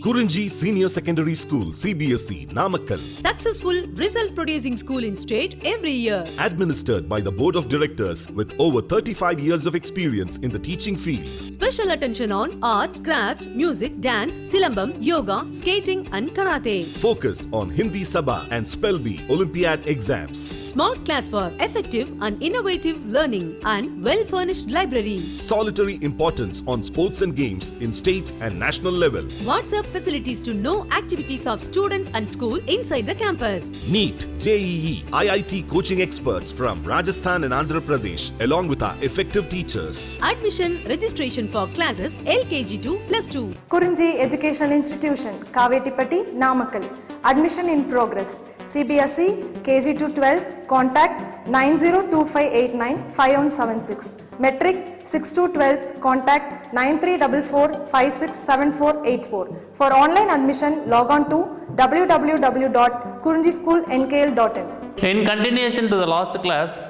Kurinji Senior Secondary School, CBSE, Namakkal. Successful result producing school in state every year. Administered by the Board of Directors with over 35 years of experience in the teaching field. Special attention on art, craft, music, dance, silambam, yoga, skating and karate. Focus on Hindi Sabha and Spell Bee Olympiad exams. Smart class for effective and innovative learning and well-furnished library. Solitary importance on sports and games in state and national level. WhatsApp facilities to know activities of students and school inside the campus. NEET, JEE, IIT coaching experts from Rajasthan and Andhra Pradesh along with our effective teachers. Admission registration for classes LKG to +2. Kurinji Educational Institution, Kavetipatti, Namakkal. Admission in progress. CBSE, KG to 12, contact 9025895176. Metric 6 to 12, contact 9344567484. For online admission, log on to www.kurinjischoolnkl.in. In continuation to the last class,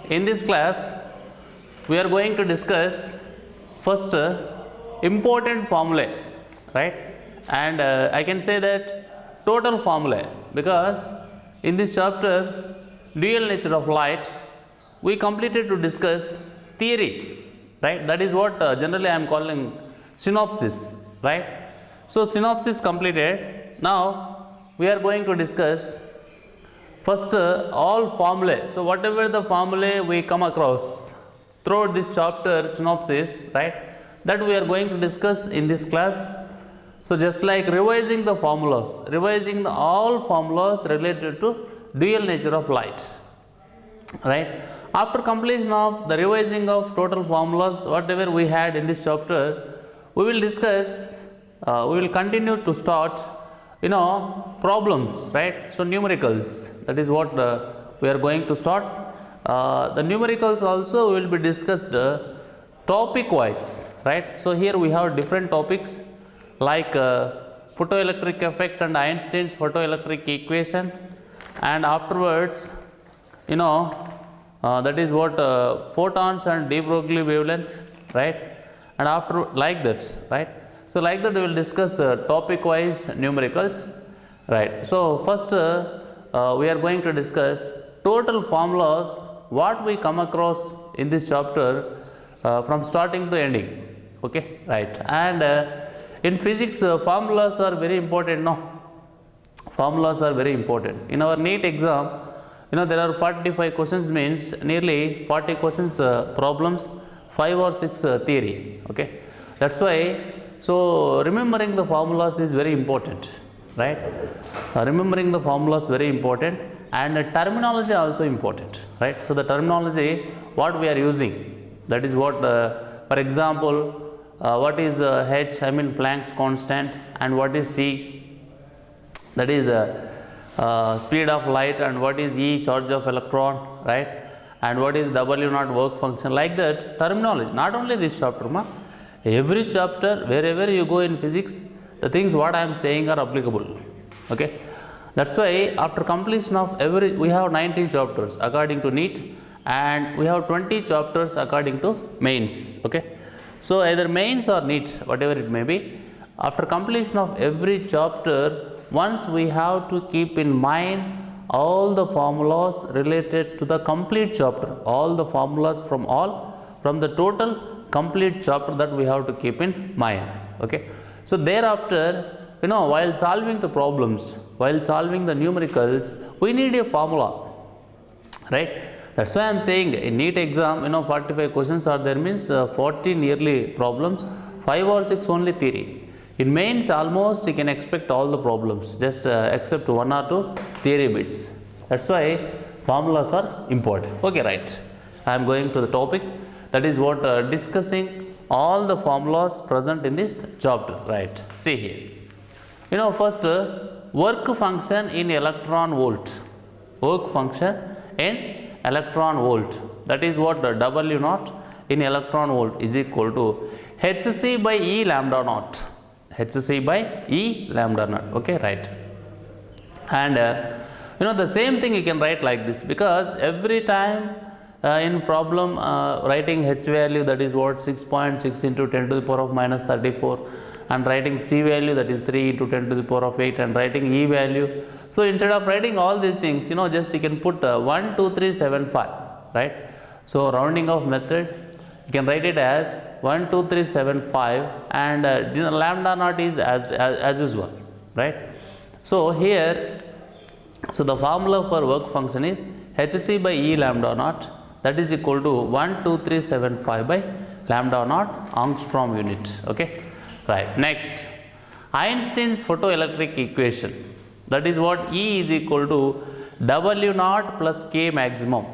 in this class, we are going to discuss first important formulae, right? And I can say that total formulae, because in this chapter, dual nature of light, we completed to discuss theory, right? That is what generally I am calling synopsis, right? So synopsis completed. Now we are going to discuss first all formulae. So whatever the formulae we come across throughout this chapter synopsis, right, that we are going to discuss in this class. So just like revising the formulas, revising all formulas related to dual nature of light, right? After completion of the revising of total formulas, whatever we had in this chapter, we will discuss, we will continue to start, problems, right? So numericals, that is what we are going to start. The numericals also will be discussed topic wise, right? So here we have different topics like photoelectric effect and Einstein's photoelectric equation, and afterwards, that is what photons and de Broglie wavelength, right? And after like that, right? So like that we will discuss topic wise numericals, right? So first we are going to discuss total formulas, what we come across in this chapter from starting to ending, okay, right? And in physics, formulas are very important, no? Formulas are very important. In our NEET exam, there are 45 questions, means nearly 40 questions problems, 5 or 6 theory, okay? That's why, so remembering the formulas is very important, right? Remembering the formulas very important, and the terminology also important, right? So the terminology, what we are using, that is what, for example, what is H, I mean Planck's constant, and what is C, that is speed of light, and what is E, charge of electron, right? And what is W naught work function, like that terminology. Not only this chapter, every chapter, wherever you go in physics, the things what I am saying are applicable, okay? That's why after completion of we have 19 chapters according to NEET, and we have 20 chapters according to mains, okay? So either mains or NEET, whatever it may be, after completion of every chapter, once we have to keep in mind all the formulas related to the complete chapter, all the formulas from the total complete chapter, that we have to keep in mind, okay? So thereafter, while solving the problems, while solving the numericals, we need a formula, right? That's why I am saying in NEET exam, 45 questions are there, means 40 nearly problems, 5 or 6 only theory. In mains, almost you can expect all the problems, just except 1 or 2 theory bits. That's why formulas are important. Okay, right. I am going to the topic, that is what discussing all the formulas present in this chapter, right? See here. First, work function in electron volt. Work function in electron volt. That is what W naught in electron volt is equal to Hc by E lambda naught. Hc by E lambda naught, okay, right? And the same thing you can write like this, because every time in problem writing H value, that is what 6.6 into 10 to the power of minus 34, and writing C value, that is 3 into 10 to the power of 8, and writing E value. So instead of writing all these things, just you can put 1, 2, 3, 7, 5, right? So rounding off method, you can write it as 1, 2, 3, 7, 5, and lambda naught is as usual, right? So here, so the formula for work function is Hc by E lambda naught, that is equal to 1, 2, 3, 7, 5 by lambda naught Angstrom unit. Okay, right. Next, Einstein's photoelectric equation, that is what E is equal to W naught plus K maximum.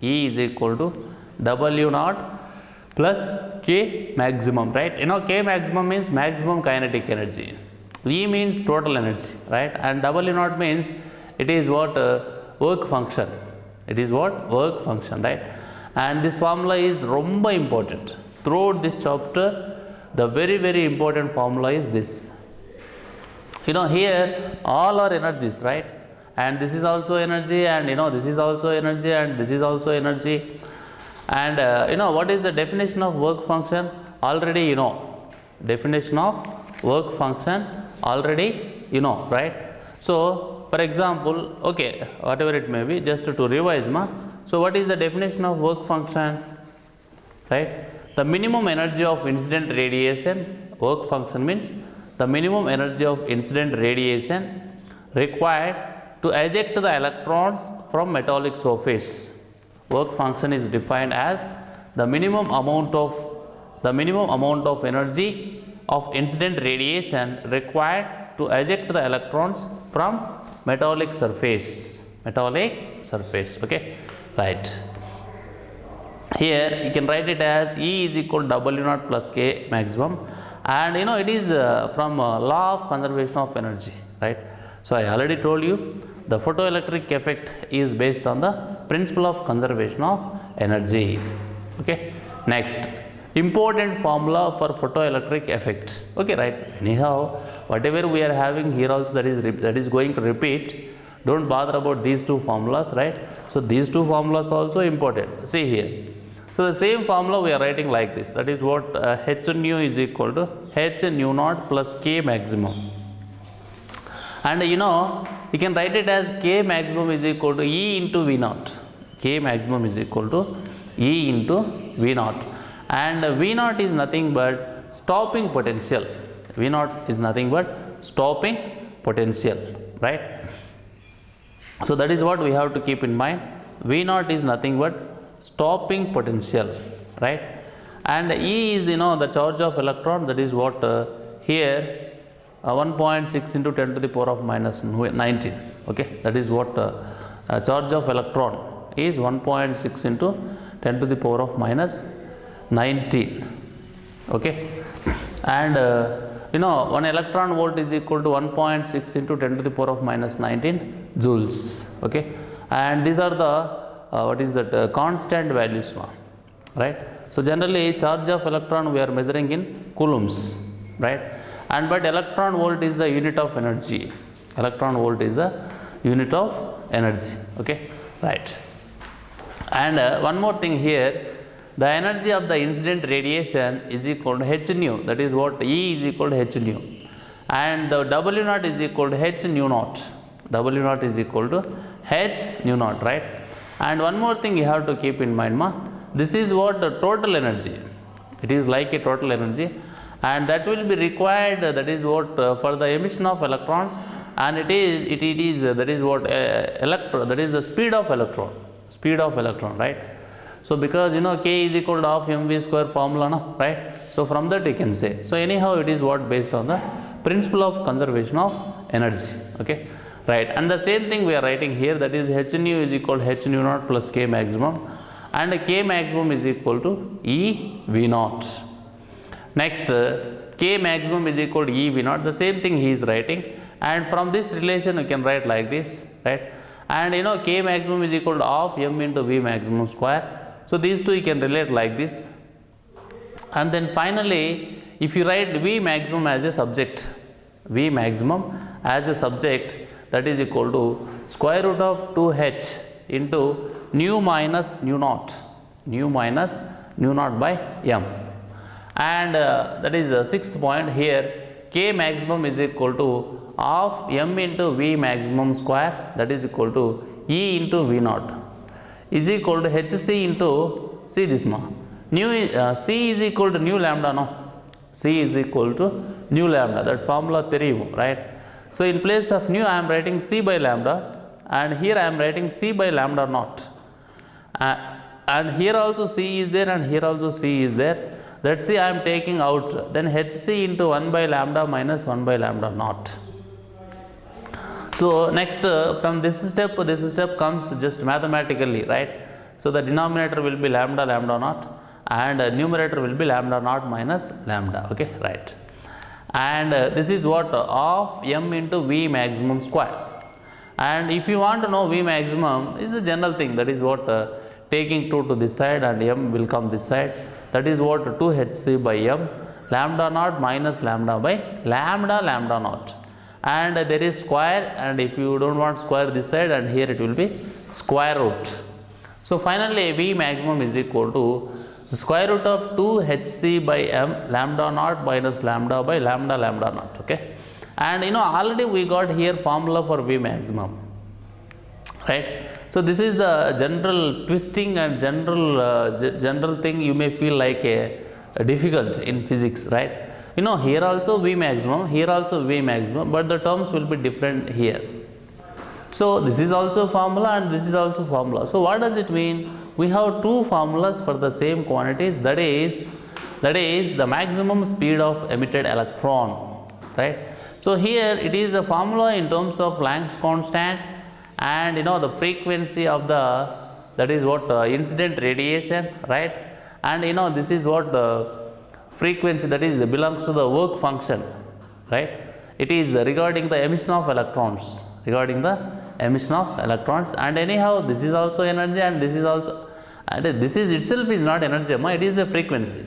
E is equal to W naught plus K maximum, right? K maximum means maximum kinetic energy. E means total energy, right? And W naught means it is what work function. It is what work function, right? And this formula is romba important. Throughout this chapter, the very important formula is this. Here all are energies, right? And this is also energy, and this is also energy, and this is also energy. And what is the definition of work function? Already you know. Definition of work function already you know, right? So for example, okay, whatever it may be, just to revise So what is the definition of work function? Right? The minimum energy of incident radiation. Work function means the minimum energy of incident radiation required to eject the electrons from metallic surface. Work function is defined as the minimum amount of energy of incident radiation required to eject the electrons from metallic surface. Okay, right. Here you can write it as E is equal to W naught plus K maximum, and it is from law of conservation of energy, right? So I already told you the photoelectric effect is based on the principle of conservation of energy. Okay, next, important formula for photoelectric effect. Okay, right? Anyhow, whatever we are having here also, that is going to repeat. Don't bother about these two formulas, right? So these two formulas also important. See here. So the same formula we are writing like this. That is what H nu is equal to H nu naught plus K maximum. And you can write it as K maximum is equal to E into V naught. K maximum is equal to E into V naught. And V naught is nothing but stopping potential. V naught is nothing but stopping potential, right? So that is what we have to keep in mind. V naught is nothing but stopping potential, right? And E is the charge of electron, that is what here 1.6 into 10 to the power of minus 19. Okay, that is what charge of electron is 1.6 into 10 to the power of minus 19. Okay, and 1 electron volt is equal to 1.6 into 10 to the power of minus 19 joules. Okay, and these are the constant values, right? So generally charge of electron we are measuring in coulombs, right? And but electron volt is the unit of energy. Electron volt is the unit of energy. Okay, right. And one more thing here, the energy of the incident radiation is equal to H nu, that is what E is equal to H nu, and the W naught is equal to H nu naught. W naught is equal to H nu naught, right? And one more thing you have to keep in mind, this is what the total energy. It is like a total energy, and that will be required, that is what for the emission of electrons, and it is that is what that is the speed of electron, right? So because K is equal to half mv square formula, no? Right? So from that you can say. So anyhow it is what based on the principle of conservation of energy. Okay, right? And the same thing we are writing here, that is H nu is equal to H nu naught plus K maximum, and K maximum is equal to E V naught. Next, K maximum is equal to E V naught. The same thing he is writing, and from this relation you can write like this, right? And K maximum is equal to half m into V maximum square. So these two you can relate like this. And then finally, if you write V maximum as a subject, V maximum as a subject, that is equal to square root of 2h into nu minus nu naught by m. And that is the sixth point here, K maximum is equal to half m into V maximum square, that is equal to E into V naught, is equal to Hc into, see this ma, new C is equal to nu lambda, no? C is equal to nu lambda, that formula therium, right? So in place of nu I am writing C by lambda, and here I am writing C by lambda naught. And here also C is there, and here also C is there. That C I am taking out, then Hc into 1 by lambda minus 1 by lambda naught. So next from this step comes just mathematically, right? So the denominator will be lambda naught, and numerator will be lambda naught minus lambda, okay, right? And this is what of m into V maximum square. And if you want to know V maximum, is a general thing, that is what taking 2 to this side and m will come this side, that is what 2 Hc by m, lambda naught minus lambda by lambda naught, and there is square, and if you don't want square this side, and here it will be square root. So finally V maximum is equal to the square root of 2 Hc by m, lambda naught minus lambda by lambda naught, okay? And already we got here formula for V maximum, right? So this is the general twisting and general thing you may feel like a difficult in physics, right? Here also V maximum, here also V maximum, but the terms will be different here. So this is also formula and this is also formula. So what does it mean? We have two formulas for the same quantities, that is the maximum speed of emitted electron, right? So here it is a formula in terms of Planck's constant, and the frequency of the, that is what incident radiation, right? And this is what frequency, that is belongs to the work function, right? It is regarding the emission of electrons, and anyhow this is also energy, and this is also, and this is itself is not energy, it is a frequency,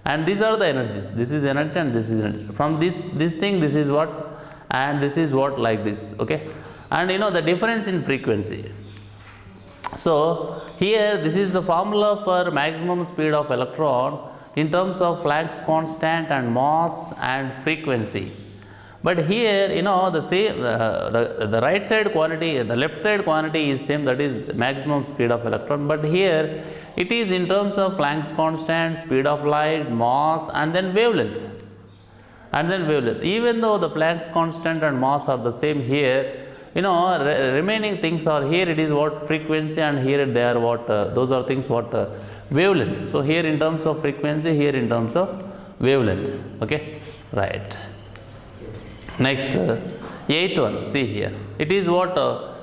and these are the energies, this is energy and this is energy. From this thing, this is what, and this is what, like this, okay? And the difference in frequency. So here this is the formula for maximum speed of electron in terms of Planck's constant and mass and frequency. But here the same, the right side quantity, the left side quantity is same, that is maximum speed of electron, but here it is in terms of Planck's constant, speed of light, mass, and then wavelength. Even though the Planck's constant and mass are the same here, remaining things are, here it is what frequency, and here they are what those are things what wavelength. So here in terms of frequency, here in terms of wavelength, okay, right? Next, eighth one, see here, it is what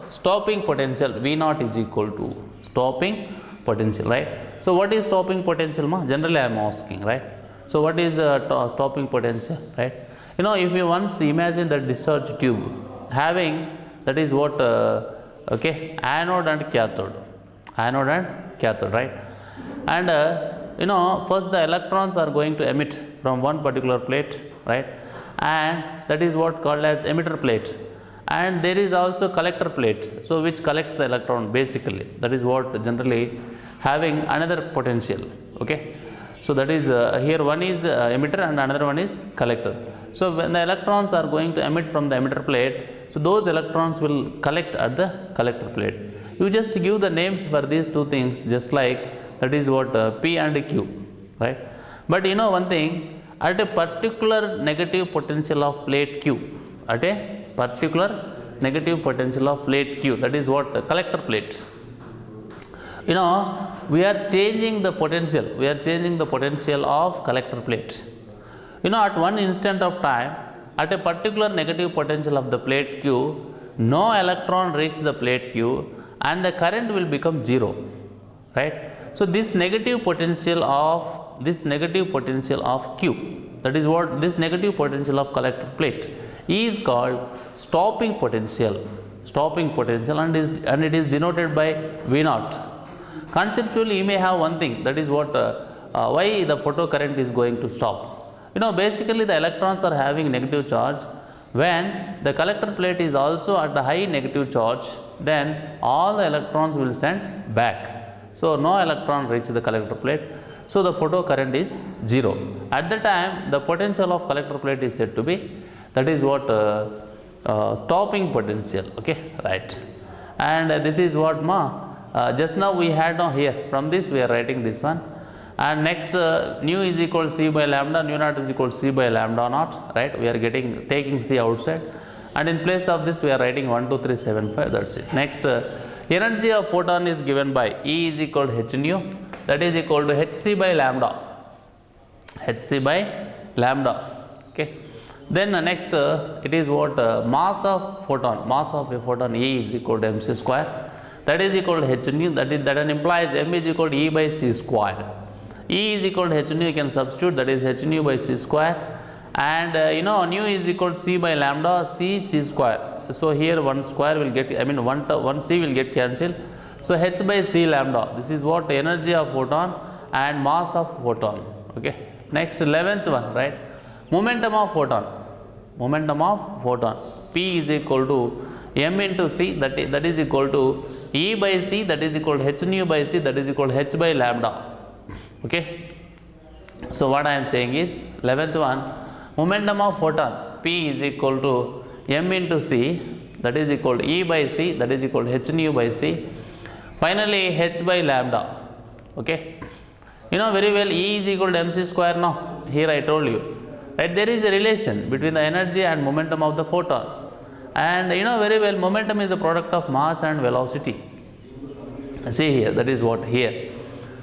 stopping potential V naught is equal to stopping potential, right? So what is stopping potential, ma? Generally I am asking, right? So what is stopping potential, right? If you once imagine the discharge tube having, that is what okay, anode and cathode, right? And first the electrons are going to emit from one particular plate, right? And that is what called as emitter plate, and there is also collector plate, so which collects the electron basically, that is what generally having another potential, okay? So that is here one is emitter and another one is collector. So when the electrons are going to emit from the emitter plate, so those electrons will collect at the collector plate. You just give the names for these two things, just like that is what P and Q, right? But one thing, at a particular negative potential of plate Q, that is what collector plate, we are changing the potential of collector plate. At one instant of time, at a particular negative potential of the plate Q, no electron reach the plate Q and the current will become 0, right? So this negative potential of Q, that is what this negative potential of collector plate is called stopping potential, and it is denoted by V naught. Conceptually you may have one thing, that is what why the photocurrent is going to stop. Basically the electrons are having negative charge. When the collector plate is also at a high negative charge, then all the electrons will send back. So no electron reach the collector plate. So the photocurrent is 0. At the time, the potential of collector plate is said to be, that is what stopping potential. Okay, right. And this is what just now we had here. From this we are writing this one. And next nu is equal to C by lambda, nu naught is equal to C by lambda naught, right? We are taking C outside, and in place of this we are writing 1, 2, 3, 7, 5, that's it. Next energy of photon is given by E is equal to h nu, that is equal to hc by lambda, hc by lambda. Okay. Then next it is what mass of a photon E is equal to mc square, that is equal to h nu, that implies m is equal to E by c square. E is equal to h nu, you can substitute, that is h nu by c square, and nu is equal to c by lambda, c square. So here one square will get, one c will get cancelled. So h by c lambda, this is what energy of photon and mass of photon. Okay. Next 11th one, right? Momentum of photon, P is equal to m into c, that is equal to E by c, that is equal to h nu by c, that is equal to h by lambda. Okay. So what I am saying is 11th one, momentum of photon P is equal to m into c, that is equal to E by c, that is equal to h nu by c. Finally h by lambda. Okay. You know very well E is equal to mc square now. Here I told you, right? There is a relation between the energy and momentum of the photon, and you know very well momentum is the product of mass and velocity. See here, that is what here.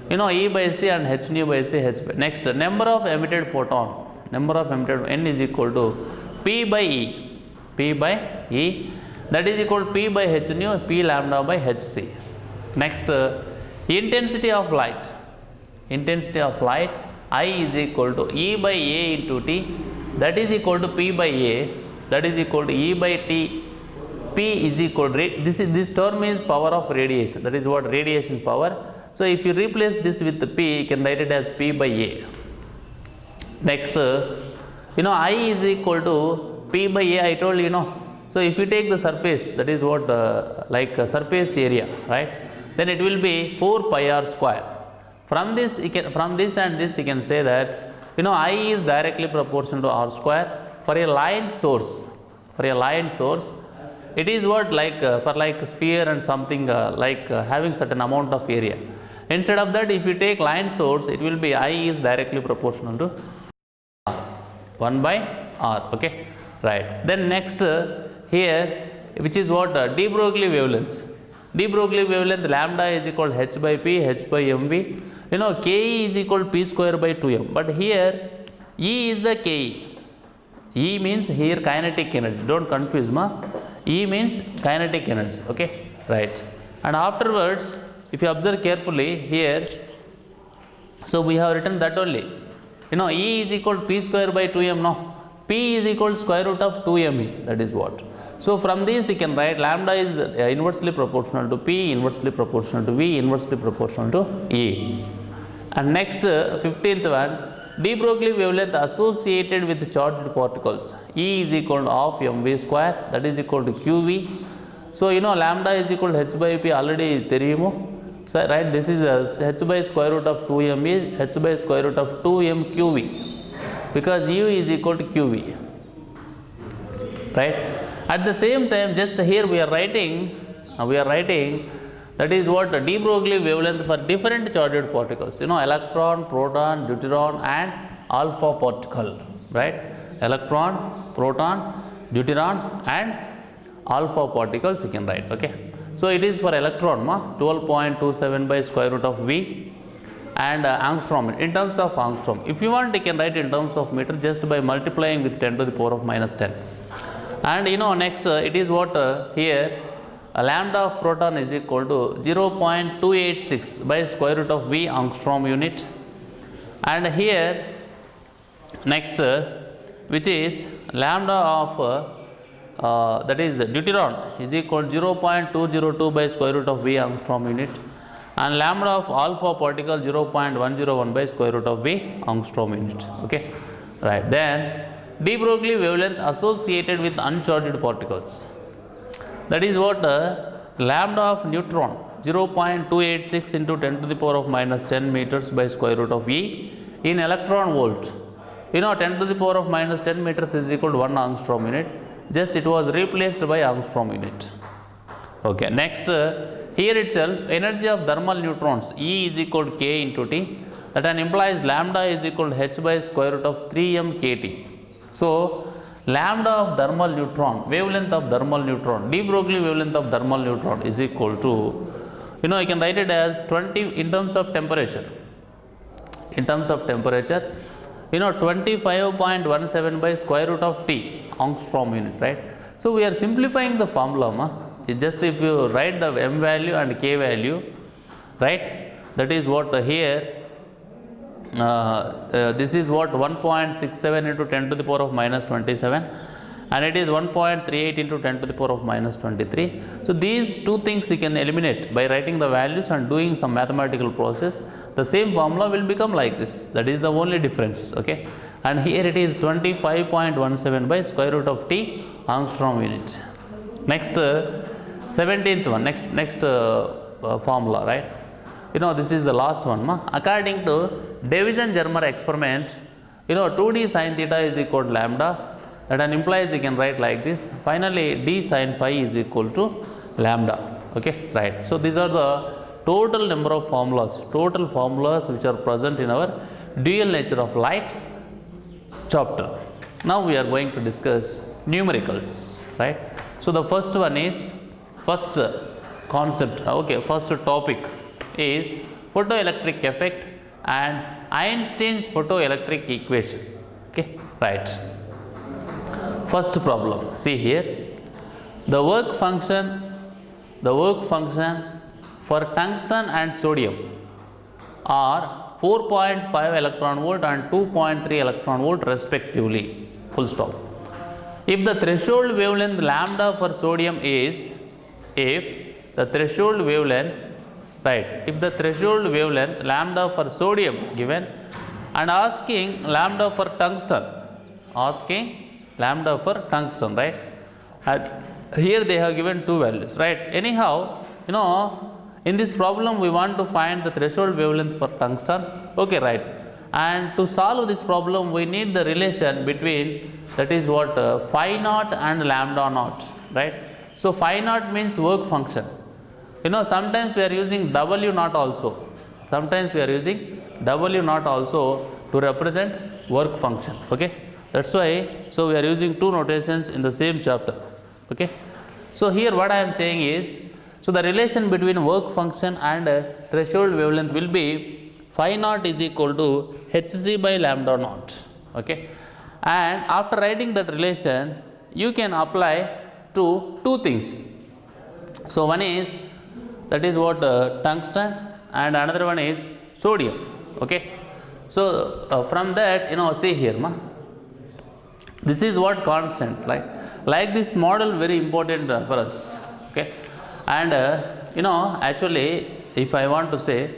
E by c and h nu by c, h by. Next, number of emitted photon, n is equal to P by E, that is equal to P by h nu, P lambda by hc. Next, intensity of light, I is equal to E by A into T, that is equal to P by A, that is equal to E by T. P is equal to, this term is power of radiation, that is what radiation power. So if you replace this with the P, you can write it as P by A. Next, I is equal to P by A, I told you, So if you take the surface, that is what surface area, right? Then it will be 4 pi r square. From this and this you can say that I is directly proportional to r square. For a line source, it is what for sphere and something having certain amount of area. Instead of that, if you take line source, it will be I is directly proportional to r, 1 by r. Okay, right. Then next here, which is what de Broglie wavelength. De Broglie wavelength lambda is equal to h by p, h by mv. Ke is equal to p square by 2m. But here E is the Ke. E means here kinetic energy. Don't confuse E means kinetic energy. Okay, right. And afterwards, if you observe carefully here, so we have written that only. E is equal to p square by 2m. P is equal to square root of 2me. That is what. So from this you can write lambda is inversely proportional to P, inversely proportional to V, inversely proportional to E. And next 15th one, de Broglie wavelength associated with charged particles. E is equal to half mv square, that is equal to qv. So lambda is equal to h by p already theriyumo. So right, this is h by square root of 2m is h by square root of 2m qv, because u is equal to qv, right? At the same time, just here we are writing that is what de Broglie wavelength for different charged particles. Electron, proton, deuteron and alpha particle, right? Electron, proton, deuteron and alpha particles you can write. Okay. So it is for electron 12.27 by square root of V, and angstrom in terms of angstrom. If you want, you can write in terms of meter just by multiplying with 10 to the power of minus 10. And next it is what here lambda of proton is equal to 0.286 by square root of V angstrom unit. And here next which is lambda of that is deuteron is equal to 0.202 by square root of V angstrom unit, and lambda of alpha particle 0.101 by square root of V angstrom unit. Okay, right. Then de Broglie wavelength associated with uncharged particles, that is what lambda of neutron 0.286 into 10 to the power of minus 10 meters by square root of E in electron volt. 10 to the power of minus 10 meters is equal to 1 angstrom unit. Just it was replaced by angstrom unit. Okay, next here itself energy of thermal neutrons E is equal to K into T, that implies lambda is equal to H by square root of 3m kT. So lambda of thermal neutron, wavelength of thermal neutron, de Broglie wavelength of thermal neutron is equal to, you can write it as 20 in terms of temperature. In terms of temperature, 25.17 by square root of T angstrom unit, right? So we are simplifying the formula. Just if you write the m value and k value, right, that is what here this is what 1.67 into 10 to the power of minus 27, and it is 1.38 into 10 to the power of minus 23. So these two things you can eliminate by writing the values and doing some mathematical process. The same formula will become like this. That is the only difference. Okay, and here it is 25.17 by square root of T angstrom unit. Next 17th one, next formula, right? This is the last one. According to Davison-Germer experiment, 2d sin theta is equal to lambda. That implies you can write like this. Finally, d sin phi is equal to lambda. Okay, right. So these are the total number of formulas, which are present in our dual nature of light chapter. Now we are going to discuss numericals, right? So the first one is first concept. Okay, first topic is photoelectric effect and Einstein's photoelectric equation. Okay, right. First problem, see here, the work function for tungsten and sodium are 4.5 electron volt and 2.3 electron volt respectively, full stop. If the threshold wavelength lambda for sodium is, if the threshold wavelength lambda for sodium given, and asking lambda for tungsten, right? And here they have given two values, right? Anyhow, in this problem we want to find the threshold wavelength for tungsten. Okay, right. And to solve this problem we need the relation between, that is what, phi naught and lambda naught, right? So phi naught means work function. Sometimes we are using W naught also. To represent work function. Okay, that's why. So we are using two notations in the same chapter. Okay, so here what I am saying is, so the relation between work function and threshold wavelength will be phi naught is equal to Hc by lambda naught. Okay, and after writing that relation, you can apply to two things. So one is, that is what, tungsten, and another one is sodium. Okay, so from that, see here, this is what constant, like this model very important for us. Okay, and actually if I want to say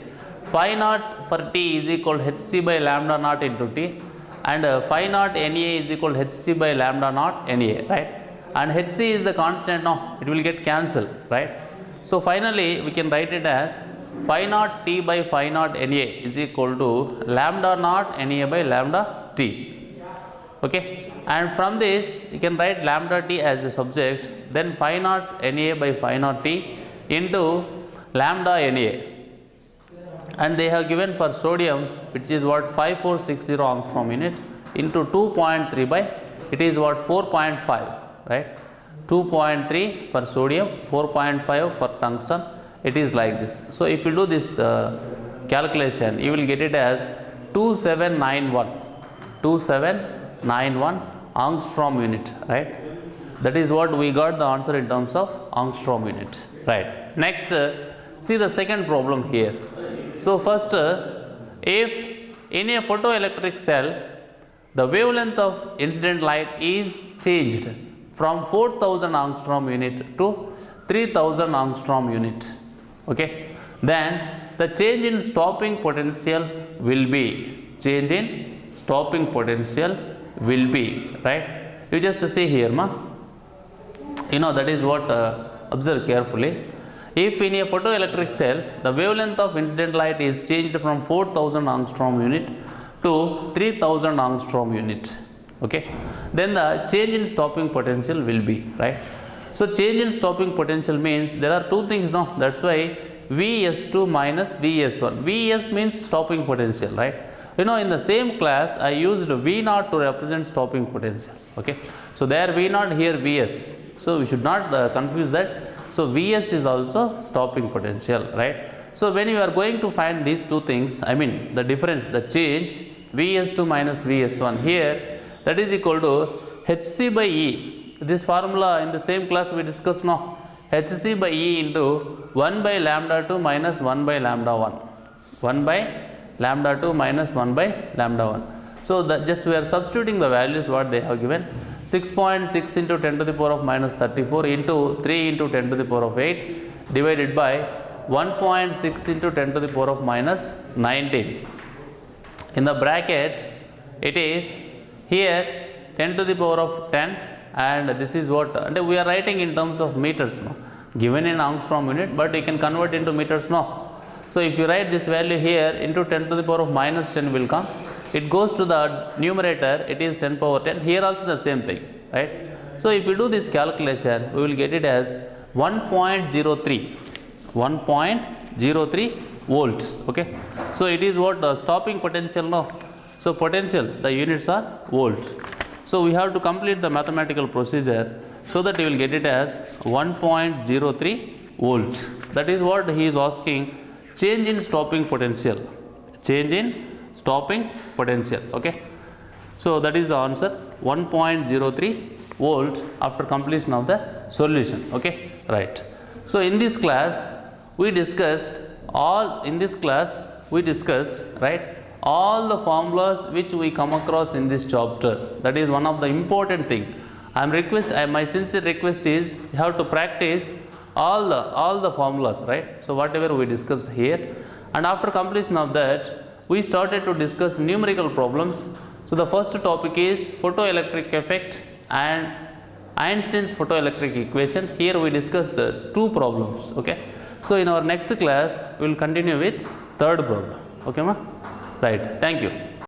phi naught for T is equal to Hc by lambda naught into T, and phi naught Na is equal to Hc by lambda naught Na, right? And Hc is the constant now, it will get cancelled, right? So finally we can write it as phi naught T by phi naught Na is equal to lambda naught Na by lambda T. Okay, and from this you can write lambda T as a subject, then phi naught Na by phi naught T into lambda Na. And they have given for sodium, which is what, 5460 angstrom unit into 2.3 by, it is what, 4.5, right? 2.3 for sodium, 4.5 for tungsten. It is like this. So if you do this calculation, you will get it as 2791 angstrom unit, right? That is what we got the answer in terms of angstrom unit, right? Next, see the second problem here. So first, if in a photoelectric cell, the wavelength of incident light is changed from 4000 angstrom unit to 3000 angstrom unit, okay, then the change in stopping potential will be, right? You just see here, that is what, observe carefully. If in a photoelectric cell, the wavelength of incident light is changed from 4000 angstrom unit to 3000 angstrom unit, okay, then the change in stopping potential will be, right. So change in stopping potential means there are two things, no, that's why Vs2 minus Vs1. Vs means stopping potential, right. You know, in the same class I used V0 to represent stopping potential, okay. So there V0, here Vs, so we should not confuse that. So Vs is also stopping potential, right. So when you are going to find these two things, I mean the difference, the change, Vs2 minus Vs1 here, that is equal to Hc by E. This formula in the same class we discussed now. Hc by E into 1 by lambda 2 minus 1 by lambda 1. 1 by lambda 2 minus 1 by lambda 1. So that just we are substituting the values what they have given. 6.6 into 10 to the power of minus 34 into 3 into 10 to the power of 8 divided by 1.6 into 10 to the power of minus 19. In the bracket it is here 10 to the power of 10, and this is what, and we are writing in terms of meters now, given in angstrom unit, but you can convert into meters now. So if you write this value here into 10 to the power of minus 10 will come, it goes to the numerator, it is 10 power 10, here also the same thing, right. So if you do this calculation, we will get it as 1.03 volts, okay. So it is what the stopping potential now. So potential, the units are volts. So we have to complete the mathematical procedure so that you will get it as 1.03 volt. That is what he is asking, change in stopping potential, change in stopping potential, okay. So that is the answer, 1.03 volt after completion of the solution, okay, right. So in this class we discussed right, all the formulas which we come across in this chapter. That is one of the important thing. My sincere request is you have to practice all the formulas, right. So whatever we discussed here, and after completion of that we started to discuss numerical problems. So the first topic is photoelectric effect and Einstein's photoelectric equation. Here we discussed two problems, okay. So in our next class we will continue with third problem, okay ma, right. Thank you.